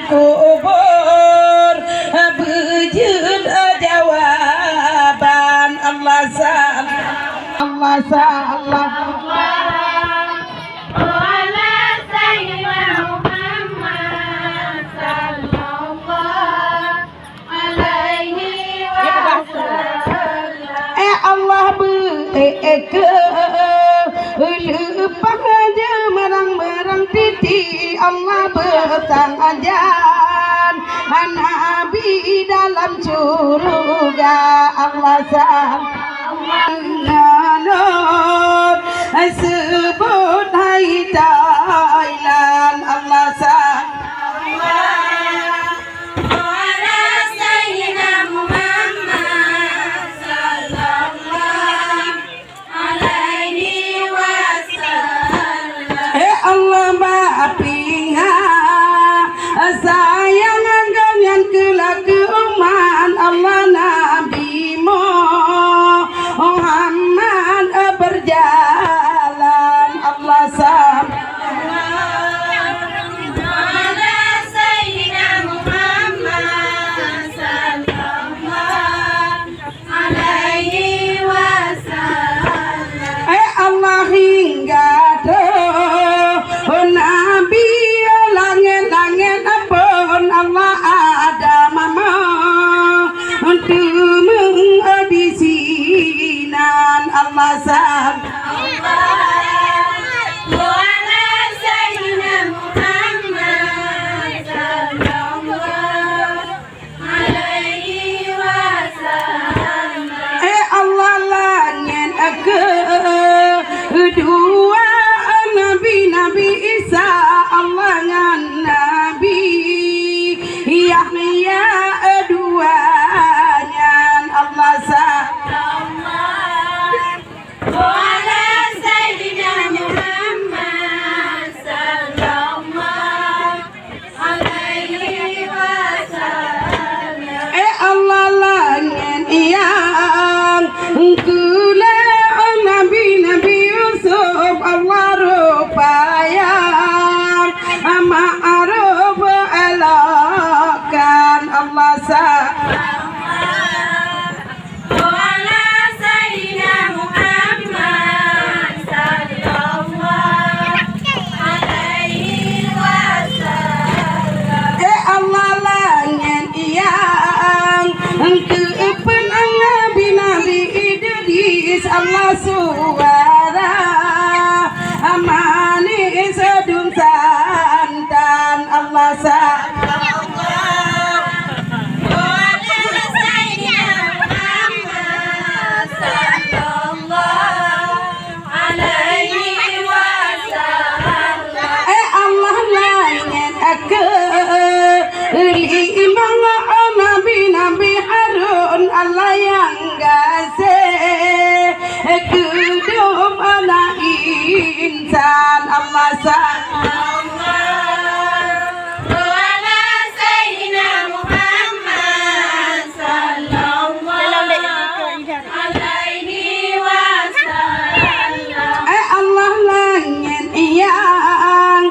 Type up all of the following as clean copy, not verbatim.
kubur bejud jawaban Allah salah Allah ke lepas aja merang-merang titi Allah betang ajan Nabi dalam surga Allah sallallahu sebut hai Thailand Allah sayang dengan kelakuan Allah Nabi Muhammad berjalan Allah Allah hingga Nabi langit-langit pun Allah ada mama untuk mengedisinan Allah Allah langit kedua Nabi Isa Allah ngan Nabi Yahya duanya Allah Allah langit yang kula Nabi Yusuf Allah rupaya ma'aruf alakan Allah Allah langit yang keepen Nabi Idris Allah suara manis dun santan Allah Allah langit imam Nabi Harun Allah yang gasih kedum anak insan Allah Allah langit yang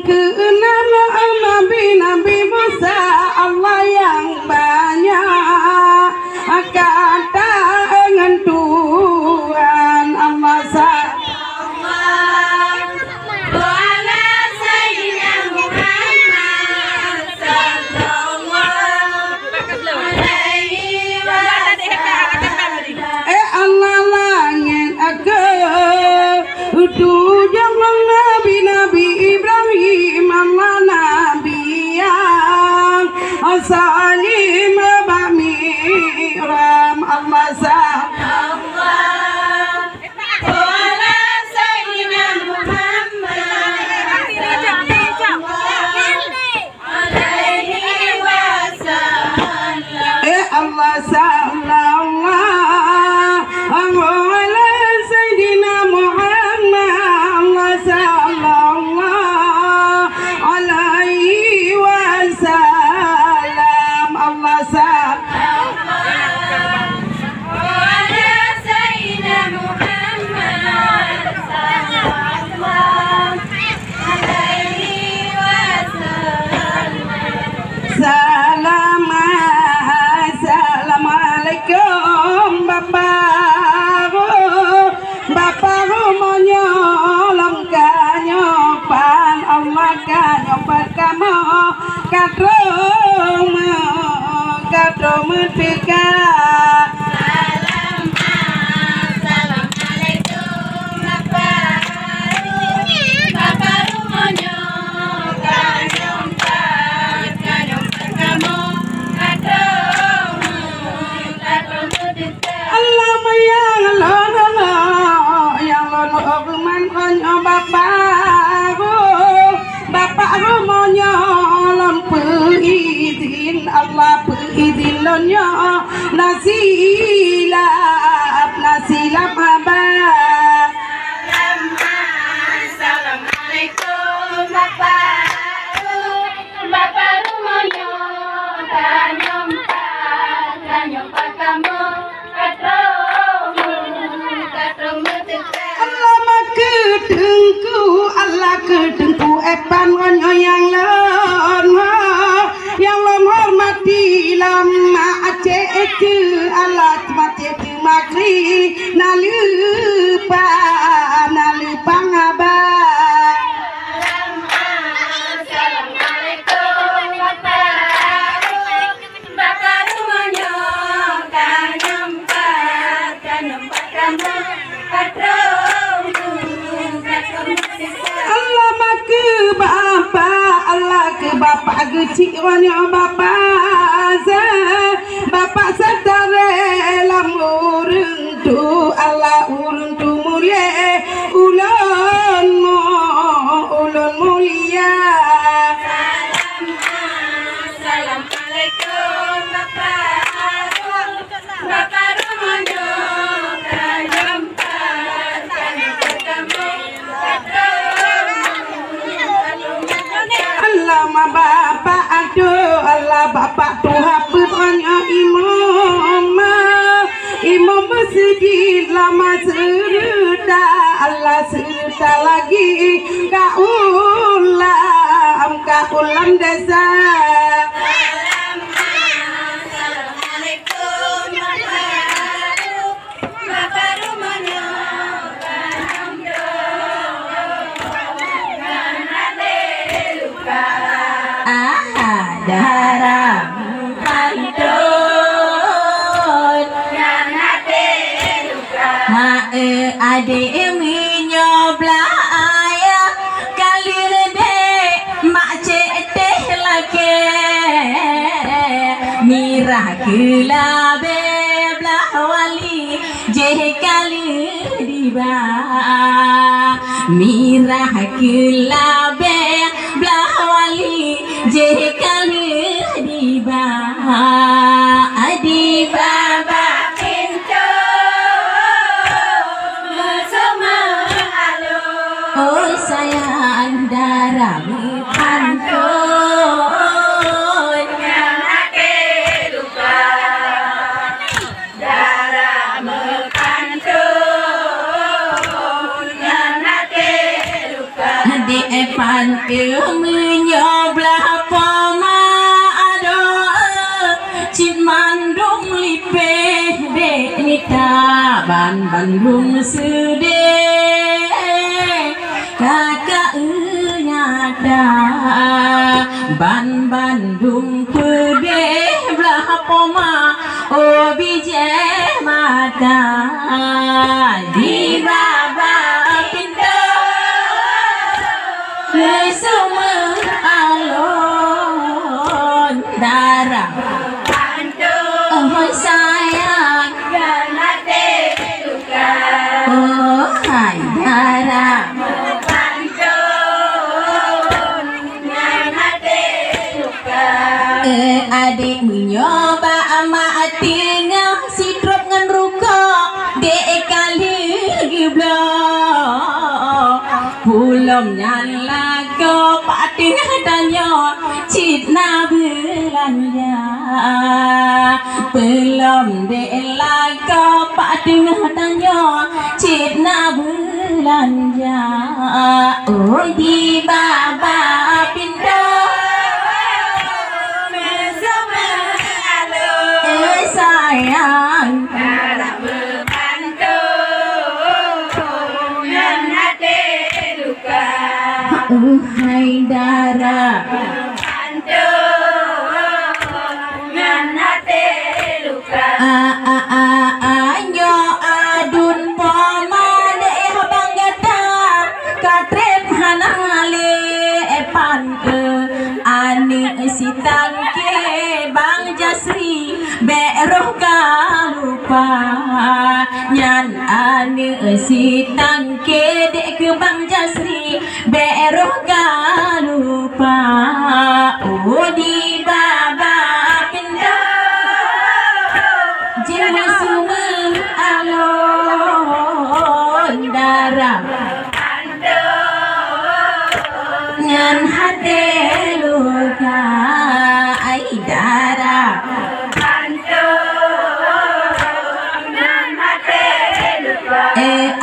keenam Nabi Musa Allah yang banyak kata dengan Tuhan Allah Allah langit tujuh Nabi Ibrahim Allah Nabi yang salim bamiram Allah Allah sallallahu ala sayyidina Muhammad Allah sallallahu alaihi wasallam Allah kadung merdeka. Bapak rumonya lampu izin Allah izin lonya nasilap abah. Assalamualaikum Bapak rumonya kanyompa kamu Allah kedengku epan ngonyo yang lon hormati lama aceh itu Allah mati itu makri nalupa ngabah. Assalamualaikum Bapak rumonya kanyompa kamu Allah ke bapak gecik wanya bapak setare lam urung tu Allah urung tu mulia ulun mulia. Assalamualaikum Bapak rumonya kanyompa kamu Allah ma bapak aduh Allah bapak Tuhan punya imam masjid lama serta Allah serta lagi kaulam desa. Assalamualaikum Bapak rumonya darah pantun yang hati luka adik menyoblah ayah kalir dek mak cek teh laki mirah kelabe belah wali jeh kalir diba mirah kelabe belah wali jeh kalir diba adi baba pintu semua alu oh sayang darah pantun yang hati luka darah pantun yang hati luka adik pantun menyoblah poma cip mandung lipeh dek nita Bandung sedih kakak nyada Bandung pedih belah poma oh bije mata di baba pintu semua alon darah oh sayang yang hati luka oh hai darah pantun yang hati luka adik menyoba amat tinggal si drop ngan ruko dek kali giblok belum nyala ke pating tanya citna belanja belum dek ke pating tanya citna belanja oh di baba pintu sayang darah pantun yang hati luka hai darah pantun tangke Bang Jasri beroh lupa nyan ane si tangke dek ke Bang Jasri beroh lupa oh di baba pintu jiwa sumber alon darah ngan hati luka ai darah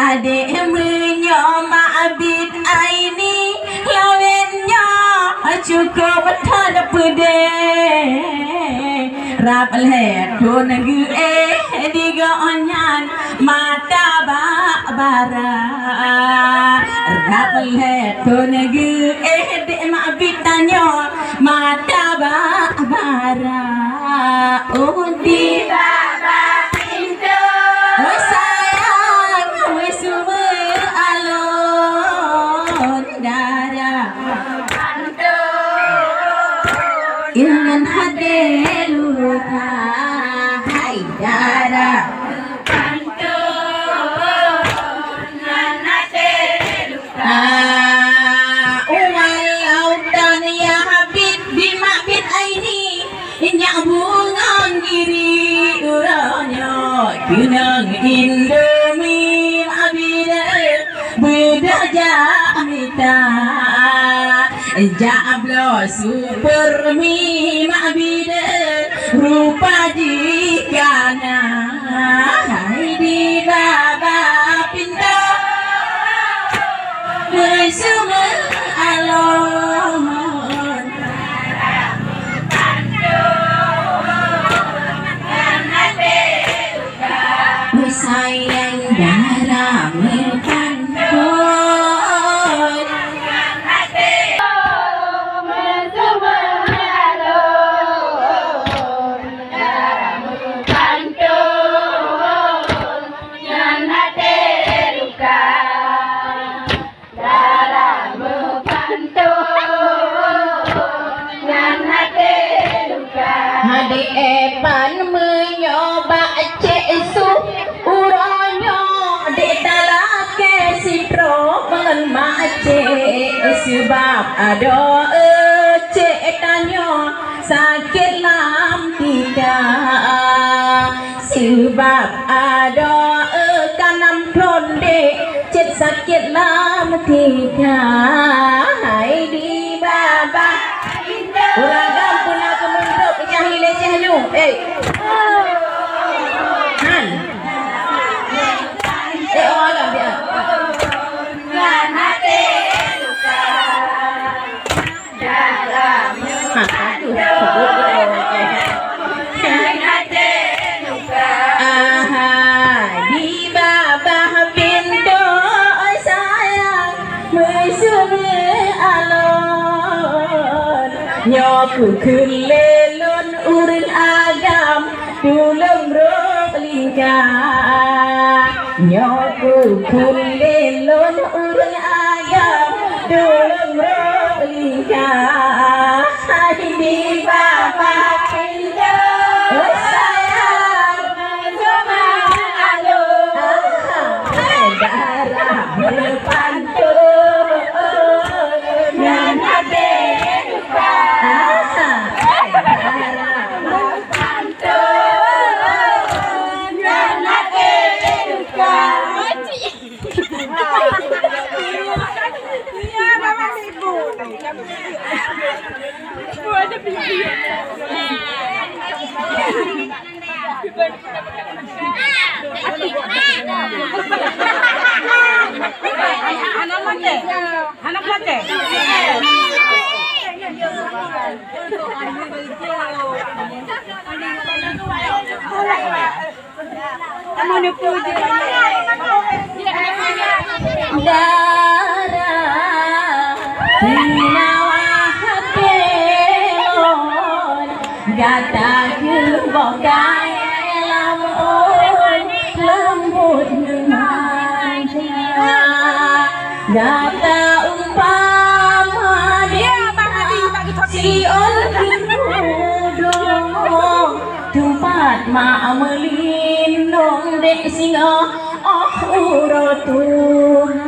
ade menyoma abid aini lawennya cukup tada pede rap le don gu diga onyan mata ba bara rap le don gu de ma abid tanyo mata ba bara oh di Baba pintu Ingan hade luka hai dara walau dan ya habib bima bit aini inyak bungang giri uranya kinang indomie abida beda jamita Jablo super mi mabide rupa jikana hai di baba pintu bersama alon sayang darah mirpanto Hadi epan menyoba cesu uronyo di dalake sitro menmace sebab ada cetanyo sakit lam tidak sebab ada kanam klonde cet sakit lam tidak hai di baba orang kampung aku menduk nyahi leceh lu Han orang dia di bawah pintu sayang mesumi alon nyoku kelelon uril agam tulung rok lingkar nyoku kelelon uril agam tulung rok lingkar di bawah pintu sayang mesumi alon darah berpantu dan hati luka Anak mate. Gata bogai lamun lembut manja gata umpama dia si on tempat ma melindung dek singa Tuhan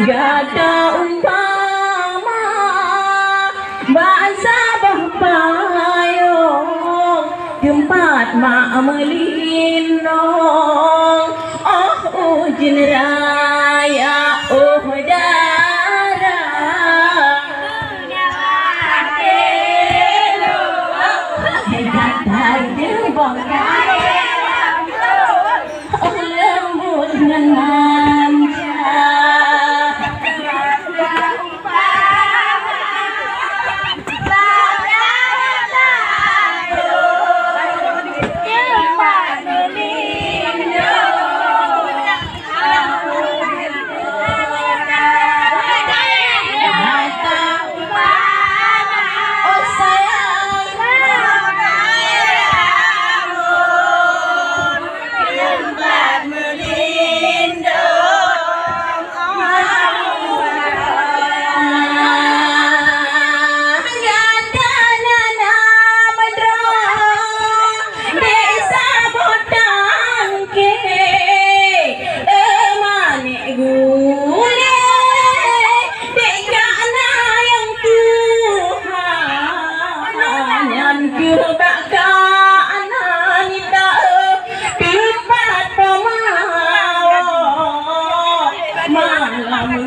gada umpama bahasa berpayung tempat ma melindung ujin raya lembut dengan manja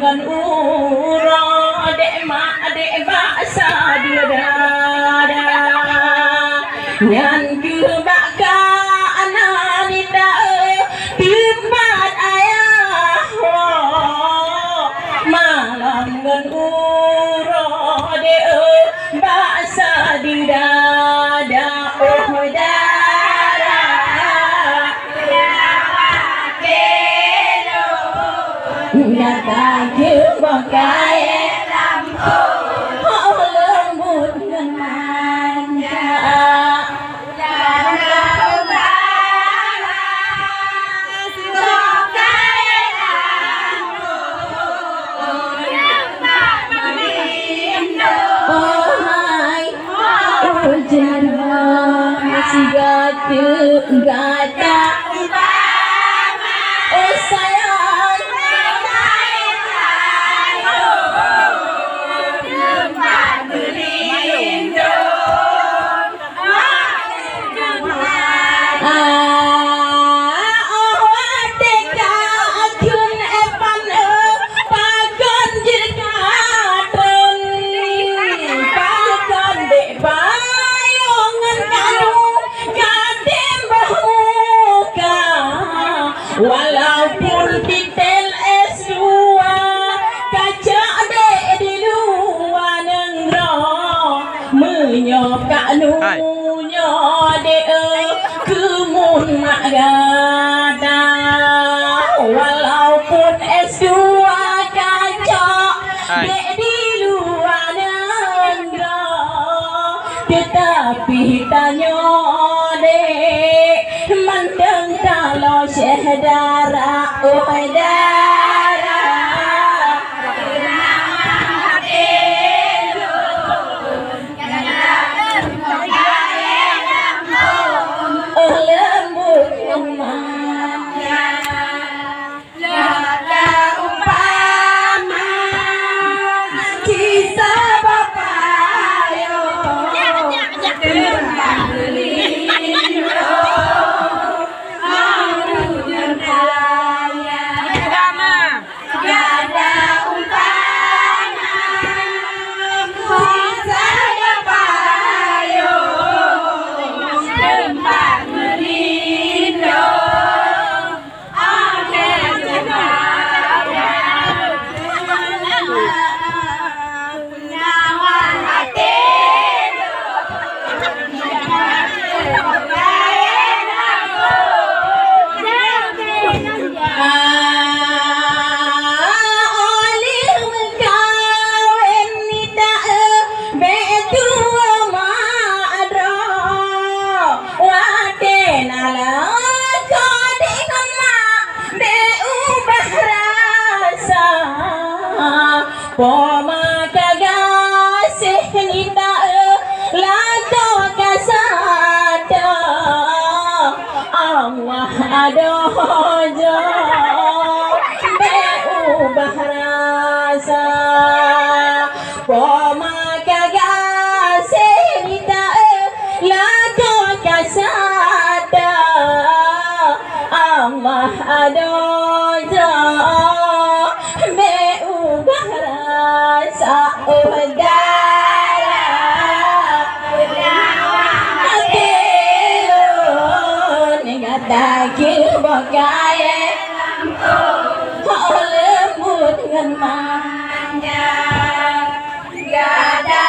dengan ura adek mak adek baksa dia dada nyan kebaka ananita tempat ayah malam dengan ura adek baksa di dada datang ke bangkai lembut dengan manja hujan masih gata sayang walaupun titel S2 kaca dek di luar negara menyokak nunya dek kemun mak gada walaupun S2 kaca dek di luar negara tetapi tanya dek mandang kalau syedara dara lembut manja lada umpama kisah bapak yo Poma kagasih nita lato kasada Allah adojo beubah rasa poma kagase nita lato kasada Allah adojo beubah rasa udara Dagil bagaye lembut dengan manja gada